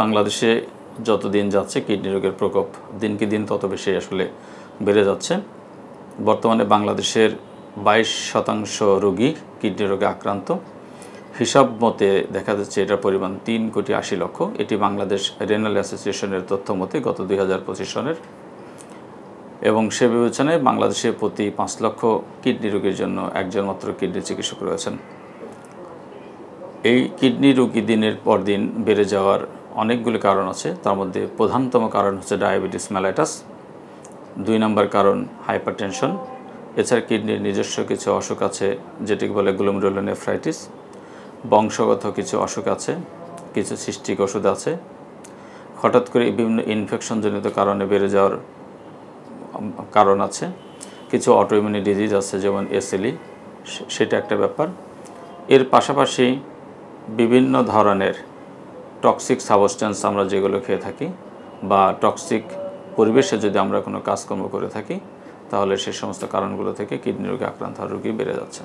বাংলাদেশে যত দিন যাচ্ছে কিডনি রোগের প্রকোপ দিনকে দিন তত বেশি আসলে বেড়ে যাচ্ছে। বর্তমানে বাংলাদেশের 22% রোগী কিডনি রোগে আক্রান্ত। হিসাব মতে দেখা যাচ্ছে এটার পরিমাণ 3,80,00,000। এটি বাংলাদেশ রেনাল অ্যাসোসিয়েশনের তথ্য মতে গত 2025 সনের। এবং সে বিবেচনায় বাংলাদেশে প্রতি 5 লক্ষ কিডনি রোগীর জন্য একজন মাত্র কিডনি চিকিৎসক রয়েছেন। এই কিডনি রোগী দিনের পর দিন বেড়ে যাওয়ার অনেকগুলি কারণ আছে। তার মধ্যে প্রধানতম কারণ হচ্ছে ডায়াবেটিস মেলাইটাস। 2 নম্বর কারণ হাইপারটেনশন। এছাড়া কিডনির নিজস্ব কিছু অসুখ আছে যেটিকে বলে গ্লোমেরুলোনেফ্রাইটিস। বংশগত কিছু অসুখ আছে, কিছু সিস্টিক ওষুধ আছে। হঠাৎ করে বিভিন্ন ইনফেকশনজনিত কারণে বেড়ে যাওয়ার কারণ আছে। কিছু অটোইমিউন ডিজিজ আছে যেমন এসএলই, সেটা একটা ব্যাপার। এর পাশাপাশি বিভিন্ন ধরনের টক্সিক সাবস্টেন্স আমরা যেগুলো খেয়ে থাকি বা টক্সিক পরিবেশে যদি আমরা কোনো কাজকর্ম করে থাকি তাহলে সেই সমস্ত কারণগুলো থেকে কিডনি রোগে আক্রান্ত হওয়ার রোগী বেড়ে যাচ্ছে।